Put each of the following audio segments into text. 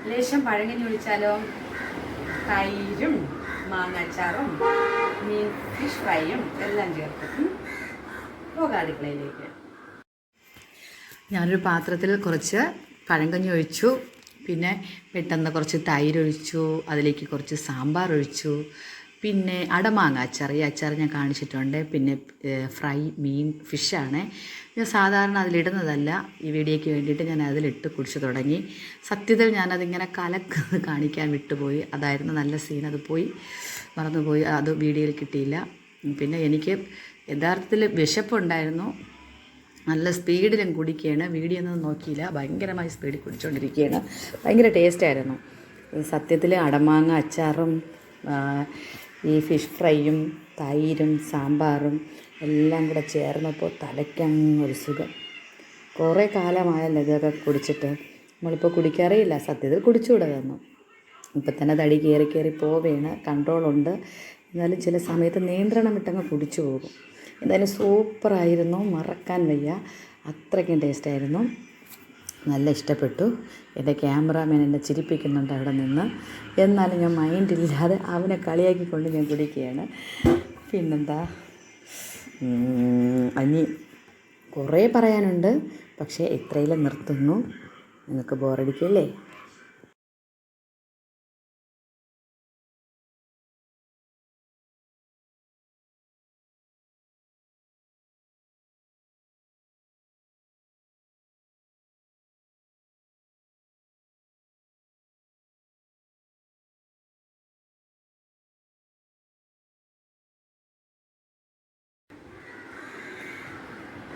ലേശം പഴങ്കഞ്ഞി ഒഴിച്ചാലോ? തൈരും മാങ്ങാച്ചാറും ഫിഷ് ഫ്രൈയും എല്ലാം ചേർത്ത് പോകാം അടുക്കളയിലേക്ക്. ഞാനൊരു പാത്രത്തിൽ കുറച്ച് പഴങ്കഞ്ഞി ഒഴിച്ചു, പിന്നെ പെട്ടെന്ന് കുറച്ച് തൈരൊഴിച്ചു, അതിലേക്ക് കുറച്ച് സാമ്പാർ ഒഴിച്ചു, പിന്നെ അടമാങ്ങ അച്ചാർ, ഈ അച്ചാർ ഞാൻ കാണിച്ചിട്ടുണ്ട്, പിന്നെ ഫ്രൈ ഫിഷാണ് ഞാൻ സാധാരണ അതിലിടുന്നതല്ല, ഈ വീഡിയോയ്ക്ക് വേണ്ടിയിട്ട് ഞാൻ അതിലിട്ട് കുടിച്ചു തുടങ്ങി. സത്യത്തിൽ ഞാനതിങ്ങനെ കാണിക്കാൻ വിട്ടുപോയി, അതായിരുന്നു നല്ല സീൻ, അത് പോയി മറന്നുപോയി, അത് വീഡിയോയിൽ കിട്ടിയില്ല. പിന്നെ എനിക്ക് യഥാർത്ഥത്തിൽ വിശപ്പുണ്ടായിരുന്നു, നല്ല സ്പീഡിലും കുടിക്കുകയാണ്, വീഡിയോ ഒന്നും നോക്കിയില്ല, ഭയങ്കരമായി സ്പീഡിൽ കുടിച്ചുകൊണ്ടിരിക്കുകയാണ്, ഭയങ്കര ടേസ്റ്റായിരുന്നു. സത്യത്തിൽ അടമാങ്ങ അച്ചാറും ഈ ഫിഷ് ഫ്രൈയും തൈരും സാമ്പാറും എല്ലാം കൂടെ ചേർന്നപ്പോൾ തലയ്ക്കങ്ങൊരു സുഖം. കുറേ കാലമായല്ലോ ഇതൊക്കെ കുടിച്ചിട്ട്, നമ്മളിപ്പോൾ കുടിക്കാറേയില്ല, സത്യത്തിൽ കുടിച്ചുകൂടെ തന്നു. ഇപ്പം തന്നെ തടി കയറി പോവേണ്, കൺട്രോളുണ്ട്, എന്നാലും ചില സമയത്ത് നിയന്ത്രണം വിട്ടങ്ങ് കുടിച്ചു പോകും. എന്തായാലും സൂപ്പറായിരുന്നു, മറക്കാൻ വയ്യ, അത്രയ്ക്കും ടേസ്റ്റായിരുന്നു, നല്ല ഇഷ്ടപ്പെട്ടു. എൻ്റെ ക്യാമറാമാൻ എന്നെ ചിരിപ്പിക്കുന്നുണ്ട് അവിടെ നിന്ന്, എന്നാലും ഞാൻ മൈൻഡില്ലാതെ അവനെ കളിയാക്കിക്കൊണ്ട് ഞാൻ കുടിക്കുകയാണ്. പിന്നെന്താ, ഇനി കുറേ പറയാനുണ്ട്, പക്ഷേ ഇത്രയിലും നിർത്തുന്നു. നിങ്ങൾക്ക് ബോറടിക്കല്ലേ?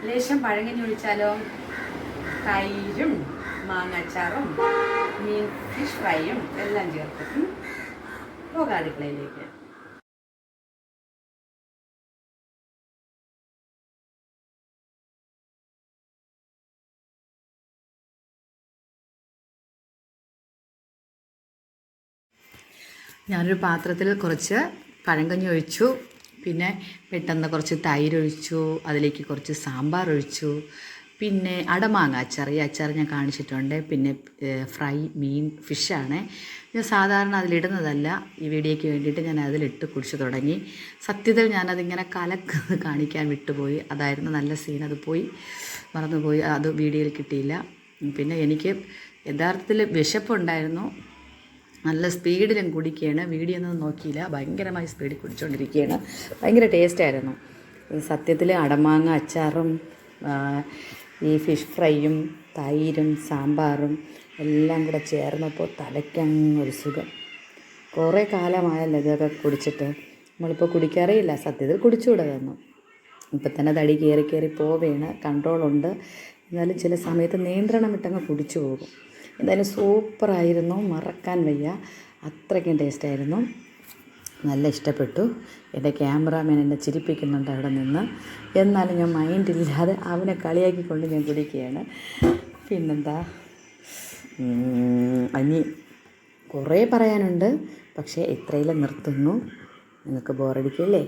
ലേശം പഴങ്കഞ്ഞി ഒഴിച്ചാലോ? തൈരും മാങ്ങാച്ചാറും ഫിഷ് ഫ്രൈയും എല്ലാം ചേർത്ത് പോകാം അടുക്കളയിലേക്ക്. ഞാനൊരു പാത്രത്തിൽ കുറച്ച് പഴങ്കഞ്ഞി ഒഴിച്ചു, പിന്നെ പെട്ടെന്ന് കുറച്ച് തൈരൊഴിച്ചു, അതിലേക്ക് കുറച്ച് സാമ്പാർ ഒഴിച്ചു, പിന്നെ അടമാങ്ങ അച്ചാർ, ഈ അച്ചാർ ഞാൻ കാണിച്ചിട്ടുണ്ട്, പിന്നെ ഫ്രൈ ഫിഷാണ് ഞാൻ സാധാരണ അതിലിടുന്നതല്ല, ഈ വീഡിയോയ്ക്ക് വേണ്ടിയിട്ട് ഞാൻ അതിലിട്ട് കുടിച്ചു തുടങ്ങി. സത്യത്തിൽ ഞാനതിങ്ങനെ കാണിക്കാൻ വിട്ടുപോയി, അതായിരുന്നു നല്ല സീൻ, അത് പോയി മറന്നുപോയി, അത് വീഡിയോയിൽ കിട്ടിയില്ല. പിന്നെ എനിക്ക് യഥാർത്ഥത്തിൽ വിശപ്പുണ്ടായിരുന്നു, നല്ല സ്പീഡിലും കുടിക്കുകയാണ്, വീഡിയോ ഒന്നും നോക്കിയില്ല, ഭയങ്കരമായി സ്പീഡിൽ കുടിച്ചുകൊണ്ടിരിക്കുകയാണ്, ഭയങ്കര ടേസ്റ്റായിരുന്നു. സത്യത്തിൽ അടമാങ്ങ അച്ചാറും ഈ ഫിഷ് ഫ്രൈയും തൈരും സാമ്പാറും എല്ലാം കൂടെ ചേർന്നപ്പോൾ തലയ്ക്കങ്ങൊരു സുഖം. കുറേ കാലമായല്ലോ ഇതൊക്കെ കുടിച്ചിട്ട്, നമ്മളിപ്പോൾ കുടിക്കാറേയില്ല, സത്യത്തിൽ കുടിച്ചുകൂടെ തന്നു. ഇപ്പം തന്നെ തടി കയറി പോവേണ്, കൺട്രോളുണ്ട്, എന്നാലും ചില സമയത്ത് നിയന്ത്രണം വിട്ടങ്ങ് കുടിച്ചു പോകും. എന്തായാലും സൂപ്പറായിരുന്നു, മറക്കാൻ വയ്യ, അത്രയ്ക്കും ടേസ്റ്റായിരുന്നു, നല്ല ഇഷ്ടപ്പെട്ടു. എൻ്റെ ക്യാമറാമാൻ എന്നെ ചിരിപ്പിക്കുന്നുണ്ട് അവിടെ നിന്ന്, എന്നാലും ഞാൻ മൈൻഡില്ലാതെ അവനെ കളിയാക്കിക്കൊണ്ട് ഞാൻ കുടിക്കുകയാണ്. പിന്നെന്താ, ഇനി കുറേ പറയാനുണ്ട്, പക്ഷേ ഇത്രയിലും നിർത്തുന്നു. നിങ്ങൾക്ക് ബോറടിക്കല്ലേ?